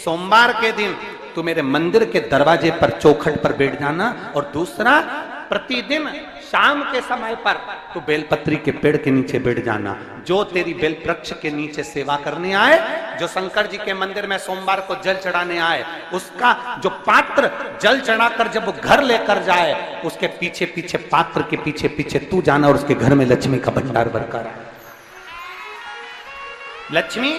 सोमवार के दिन तू मेरे मंदिर के दरवाजे पर चौखट पर बैठ जाना, और दूसरा प्रतिदिन शाम के समय पर तू बेलपत्री के पेड़ के नीचे बैठ जाना। जो तेरी बेल वृक्ष के नीचे सेवा करने आए, जो शंकर जी के मंदिर में सोमवार को जल चढ़ाने आए, उसका जो पात्र जल चढ़ाकर जब वो घर लेकर जाए, उसके पीछे पीछे, पात्र के पीछे पीछे तू जाना और उसके घर में लक्ष्मी का भंडार भरकर आए। लक्ष्मी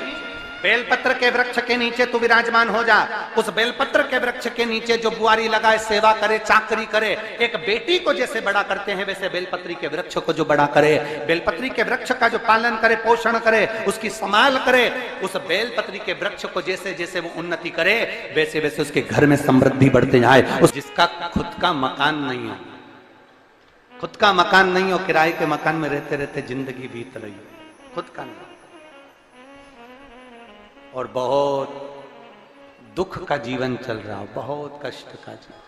बेलपत्र के वृक्ष के नीचे तू विराजमान हो जा। उस बेलपत्र के वृक्ष के नीचे जो बुआरी लगाए, सेवा करे, चाकरी करे, एक बेटी को जैसे बड़ा करते हैं वैसे बेलपत्री के वृक्ष को जो बड़ा करे, बेलपत्री के वृक्ष का जो पालन करे, पोषण करे, उसकी संभाल करे, उस बेलपत्री के वृक्ष को जैसे जैसे वो उन्नति करे, वैसे वैसे उसके घर में समृद्धि बढ़ते जाए। उस जिसका खुद का मकान नहीं हो, खुद का मकान नहीं हो, किराए के मकान में रहते रहते जिंदगी बीत रही हो, खुद का नहीं, और बहुत दुख का जीवन चल रहा हो, बहुत कष्ट का जीवन,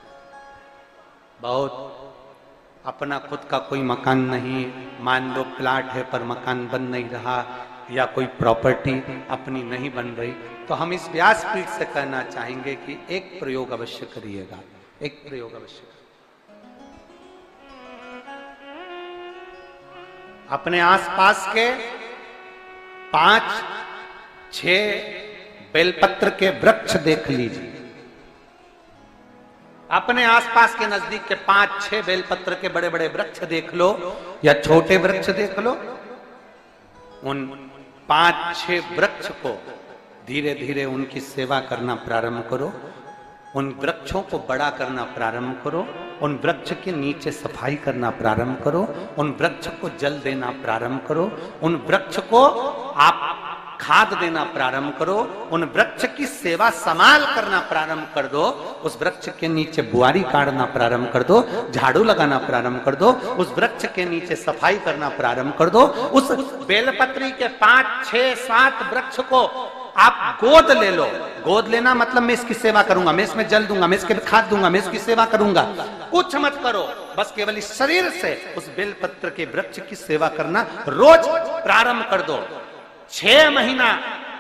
बहुत अपना खुद का कोई मकान नहीं, मान लो प्लाट है पर मकान बन नहीं रहा, या कोई प्रॉपर्टी अपनी नहीं बन रही, तो हम इस व्यासपीठ से कहना चाहेंगे कि एक प्रयोग अवश्य करिएगा, एक प्रयोग अवश्य। अपने आसपास के 5-6 बेलपत्र के वृक्ष देख लीजिए, अपने आसपास के नजदीक के 5-6 बेलपत्र के बड़े बड़े वृक्ष देख लो या छोटे वृक्ष देख लो। उन 5-6 वृक्ष को धीरे धीरे उनकी सेवा करना प्रारंभ करो, उन वृक्षों को बड़ा करना प्रारंभ करो, उन वृक्ष के नीचे सफाई करना प्रारंभ करो, उन वृक्ष को जल देना प्रारंभ करो, उन वृक्ष को आप खाद देना प्रारंभ करो, उन वृक्ष की सेवा संभाल करना प्रारंभ कर दो, उस वृक्ष के नीचे बुआरी काटना प्रारंभ कर दो, झाड़ू लगाना प्रारंभ कर दो, उस वृक्ष के नीचे सफाई करना प्रारंभ कर दो। उस बेलपत्री के 5-6-7 वृक्ष को आप गोद ले लो। गोद लेना मतलब मैं इसकी सेवा करूंगा, मैं इसमें जल दूंगा, मैं इसके खाद दूंगा, मैं इसकी सेवा करूंगा, कुछ मत करो, बस केवल इस शरीर से उस बेलपत्र के वृक्ष की सेवा करना रोज प्रारंभ कर दो। 6 महीना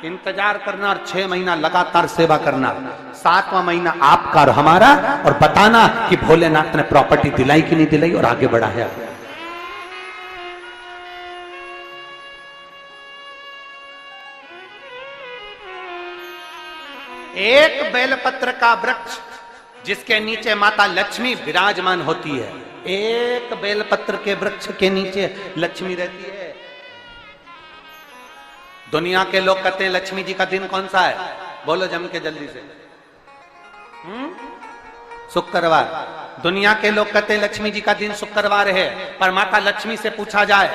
इंतजार करना और 6 महीना लगातार सेवा करना, 7वां महीना आपका और हमारा, और बताना कि भोलेनाथ ने प्रॉपर्टी दिलाई कि नहीं दिलाई और आगे बढ़ाया। एक बेलपत्र का वृक्ष जिसके नीचे माता लक्ष्मी विराजमान होती है, एक बेलपत्र के वृक्ष के नीचे लक्ष्मी रहती है। दुनिया के लोग कहते हैं लक्ष्मी जी का दिन कौन सा है, बोलो जम के जल्दी से। शुक्रवार। दुनिया के लोग कहते हैं लक्ष्मी जी का दिन शुक्रवार है, पर माता लक्ष्मी से पूछा जाए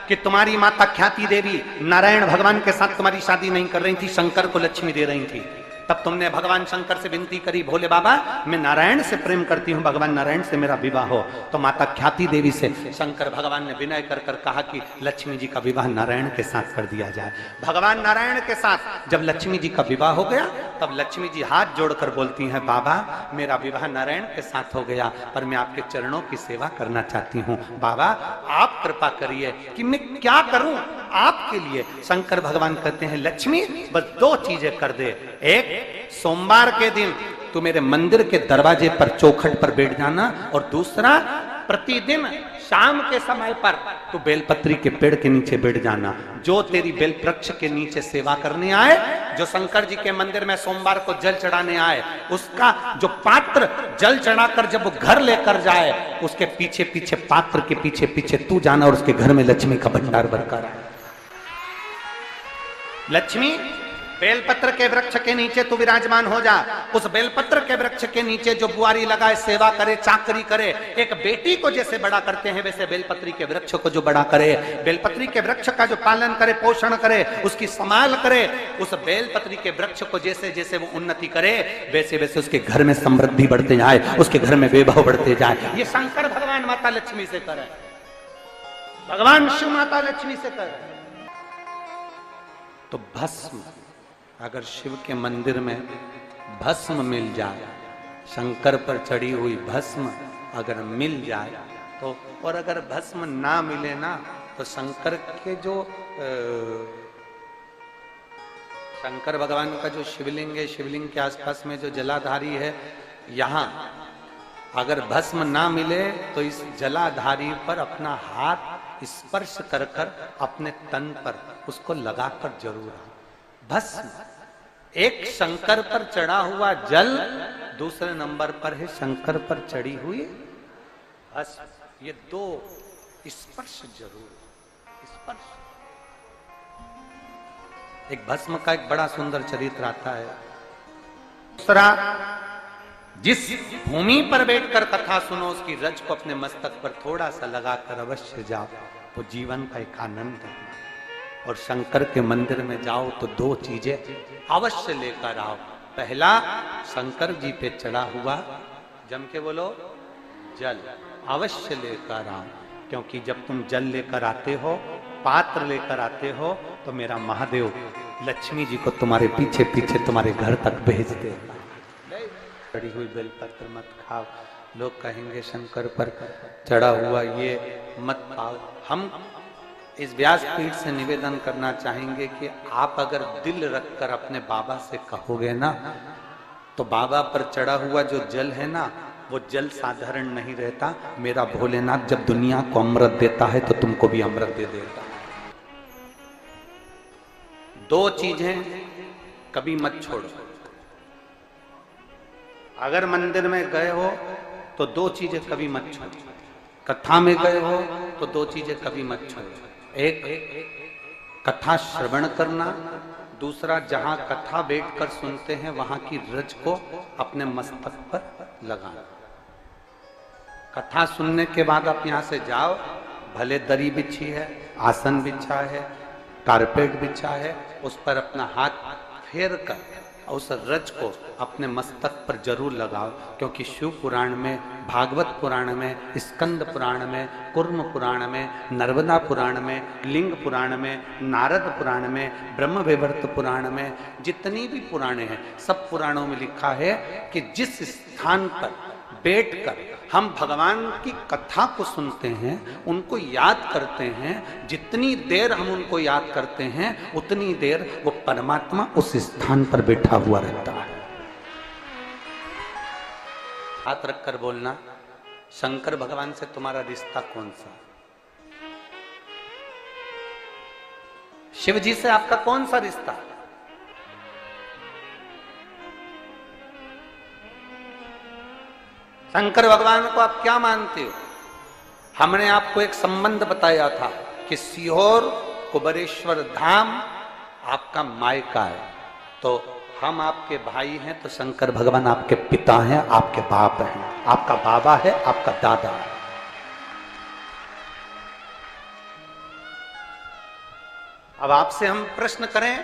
कि तुम्हारी माता ख्याति देवी नारायण भगवान के साथ तुम्हारी शादी नहीं कर रही थी, शंकर को लक्ष्मी दे रही थी, तब तुमने भगवान शंकर से विनती करी, भोले बाबा मैं नारायण से प्रेम करती हूँ, भगवान नारायण से मेरा विवाह हो। तो माता ख्याति देवी से शंकर भगवान ने विनय कर कर कहा कि लक्ष्मी जी का विवाह नारायण के साथ कर दिया जाए। भगवान नारायण के साथ जब लक्ष्मी जी का विवाह हो गया, तब लक्ष्मी जी हाथ जोड़कर बोलती हैं, बाबा मेरा विवाह नारायण के साथ हो गया, पर मैं आपके चरणों की सेवा करना चाहती हूँ, बाबा आप कृपा करिए कि मैं क्या करूं आपके लिए। शंकर भगवान कहते हैं, लक्ष्मी बस 2 चीजें कर दे, एक सोमवार के दिन तू मेरे मंदिर के दरवाजे पर चौखट पर बैठ जाना, और दूसरा प्रतिदिन शाम के समय पर तू बेलपत्री के पेड़ के नीचे बैठ जाना। जो तेरी बेल वृक्ष के नीचे सेवा करने आए, जो शंकर जी के मंदिर में सोमवार को जल चढ़ाने आए, उसका जो पात्र जल चढ़ाकर जब वो घर लेकर जाए, उसके पीछे पीछे, पात्र के पीछे पीछे तू जाना और उसके घर में लक्ष्मी का भंडार भरकर आए। लक्ष्मी बेलपत्र के वृक्ष के नीचे तू विराजमान हो जा। उस बेलपत्र के वृक्ष के नीचे जो बुआरी लगाए, सेवा करे, चाकरी करे, एक बेटी को जैसे बड़ा करते हैं वैसे बेलपत्री के वृक्ष को जो बड़ा करे, बेलपत्री के वृक्ष का जो पालन करे, पोषण करे, उसकी संभाल करे, उस बेलपत्री के वृक्ष को जैसे जैसे वो उन्नति करे, वैसे वैसे उसके घर में समृद्धि बढ़ते जाए, उसके घर में वैभव बढ़ते जाए। ये शंकर भगवान माता लक्ष्मी से करे, भगवान शिव माता लक्ष्मी से करे। तो भस्म, अगर शिव के मंदिर में भस्म मिल जाए, शंकर पर चढ़ी हुई भस्म अगर मिल जाए तो, और अगर भस्म ना मिले ना, तो शंकर के जो शंकर भगवान का जो शिवलिंग है, शिवलिंग के आसपास में जो जलाधारी है, यहाँ अगर भस्म ना मिले तो इस जलाधारी पर अपना हाथ स्पर्श कर कर अपने तन पर उसको लगाकर जरूर आओ। भस्म एक शंकर पर चढ़ा हुआ जल, दूसरे नंबर पर है शंकर पर चढ़ी हुई भस्म। ये दो स्पर्श जरूर, स्पर्श। एक भस्म का एक बड़ा सुंदर चरित्र आता है। दूसरा, जिस भूमि पर बैठकर कथा सुनो उसकी रज को अपने मस्तक पर थोड़ा सा लगाकर अवश्य जाओ, तो जीवन का एक आनंद है। और शंकर के मंदिर में जाओ तो दो चीजें अवश्य लेकर आओ। पहला, शंकर जी पे चढ़ा हुआ, जम के बोलो, जल अवश्य लेकर आओ। क्योंकि जब तुम जल लेकर आते हो, पात्र लेकर आते हो, तो मेरा महादेव लक्ष्मी जी को तुम्हारे पीछे पीछे तुम्हारे घर तक भेज देगा। चढ़ी हुई बेलपत्र मत खाओ, लोग कहेंगे शंकर पर चढ़ा हुआ ये मत खाओ। हम इस व्यासपीठ से निवेदन करना चाहेंगे कि आप अगर दिल रखकर अपने बाबा से कहोगे ना, तो बाबा पर चढ़ा हुआ जो जल है ना, वो जल साधारण नहीं रहता। मेरा भोलेनाथ जब दुनिया को अमृत देता है तो तुमको भी अमृत दे देता है। दो चीजें कभी मत छोड़ो। अगर मंदिर में गए हो तो दो चीजें कभी मत छोड़ो। कथा में गए हो तो दो चीजें कभी मत छोड़ो। एक, कथा श्रवण करना। दूसरा, जहां कथा बैठकर सुनते हैं वहां की रज को अपने मस्तक पर लगाना। कथा सुनने के बाद आप यहां से जाओ, भले दरी बिछी है, आसन बिछा है, कारपेट बिछा है, उस पर अपना हाथ फेर कर उस रज को अपने मस्तक पर जरूर लगाओ। क्योंकि शिव पुराण में, भागवत पुराण में, स्कंद पुराण में, कुर्म पुराण में, नर्मदा पुराण में, लिंग पुराण में, नारद पुराण में, ब्रह्म वैवर्त पुराण में, जितनी भी पुराणे हैं, सब पुराणों में लिखा है कि जिस स्थान पर बैठकर हम भगवान की कथा को सुनते हैं, उनको याद करते हैं, जितनी देर हम उनको याद करते हैं उतनी देर वो परमात्मा उस स्थान पर बैठा हुआ रहता है। हाथ रखकर बोलना, शंकर भगवान से तुम्हारा रिश्ता कौन सा? शिव जी से आपका कौन सा रिश्ता? शंकर भगवान को आप क्या मानते हो? हमने आपको एक संबंध बताया था कि सीहोर कुबेरेश्वर धाम आपका मायका है, तो हम आपके भाई हैं, तो शंकर भगवान आपके पिता हैं, आपके बाप हैं, आपका बाबा है, आपका दादा है। अब आपसे हम प्रश्न करें,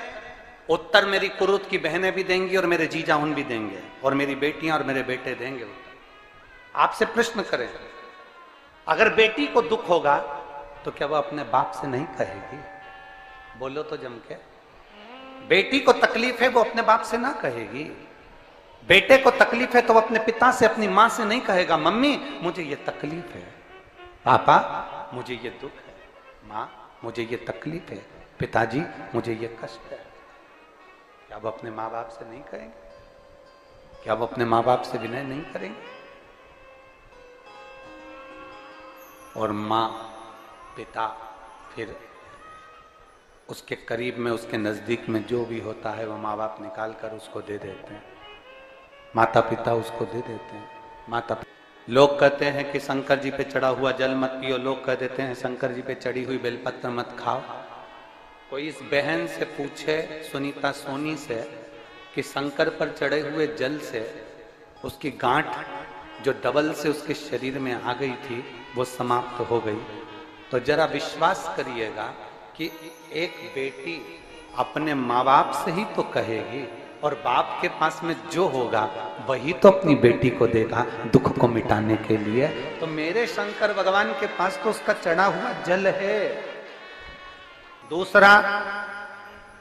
उत्तर मेरी कुरुत की बहनें भी देंगी और मेरे जीजा उन भी देंगे और मेरी बेटियां और मेरे बेटे देंगे। आपसे प्रश्न करें, अगर बेटी को दुख होगा तो क्या वो अपने बाप से नहीं कहेगी? बोलो तो जम के। बेटी को तकलीफ है, वो अपने बाप से ना कहेगी। बेटे को तकलीफ है तो वो अपने पिता से, अपनी मां से नहीं कहेगा, मम्मी मुझे ये तकलीफ है, पापा मुझे ये दुख है, मां मुझे ये तकलीफ है, पिताजी मुझे ये कष्ट है। क्या वो अपने माँ बाप से नहीं कहेंगे? क्या वो अपने माँ बाप से विनय नहीं करेंगे? और माँ, पिता, फिर उसके करीब में, उसके नजदीक में जो भी होता है वो माँ बाप निकाल कर उसको दे देते हैं, माता पिता उसको दे देते हैं। माता लोग कहते हैं कि शंकर जी पे चढ़ा हुआ जल मत पियो, लोग कह देते हैं शंकर जी पे चढ़ी हुई बेलपत्र मत खाओ। कोई इस बहन से पूछे, सुनीता सोनी से, कि शंकर पर चढ़े हुए जल से उसकी गांठ जो डबल से उसके शरीर में आ गई थी वो समाप्त हो गई, तो जरा विश्वास करिएगा कि एक बेटी अपने माँ बाप से ही तो कहेगी, और बाप के पास में जो होगा वही तो अपनी बेटी को देगा दुख को मिटाने के लिए। तो मेरे शंकर भगवान के पास तो उसका चढ़ा हुआ जल है। दूसरा,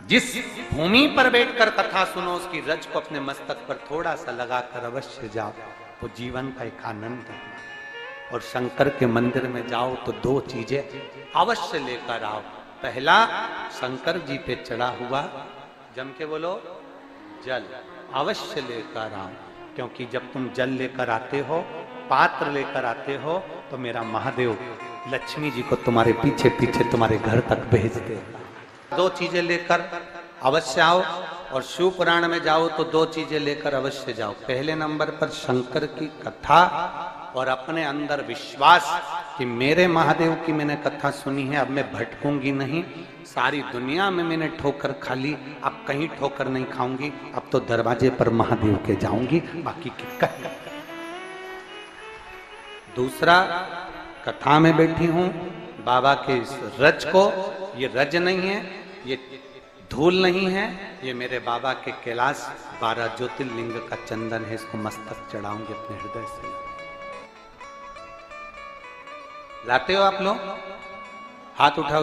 जिस भूमि पर बैठकर कथा सुनो उसकी रज को अपने मस्तक पर थोड़ा सा लगाकर अवश्य जाओ, तो जीवन का एक आनंद है। और शंकर के मंदिर में जाओ तो दो चीजें अवश्य लेकर आओ। पहला, शंकर जी पे चढ़ा हुआ जम के बोलो, जल अवश्य लेकर आओ, क्योंकि जब तुम जल लेकर आते हो, पात्र लेकर आते हो, तो मेरा महादेव लक्ष्मी जी को तुम्हारे पीछे पीछे तुम्हारे घर तक भेज देगा। दो चीजें लेकर अवश्य आओ, और शिव पुराण में जाओ तो दो चीजें लेकर अवश्य जाओ। पहले नंबर पर शंकर की कथा और अपने अंदर विश्वास कि मेरे महादेव की मैंने कथा सुनी है, अब मैं भटकूंगी नहीं। सारी दुनिया में मैंने ठोकर खा ली, अब कहीं ठोकर नहीं खाऊंगी, अब तो दरवाजे पर महादेव के जाऊंगी, बाकी की कहीं। दूसरा, कथा में बैठी हूं बाबा के इस रज को, ये रज नहीं है, ये धूल नहीं है, ये मेरे बाबा के कैलाश 12 ज्योतिर्लिंग का चंदन है, इसको मस्तक चढ़ाऊंगे अपने हृदय से। लाते हो आप लोग? हाथ उठाओ।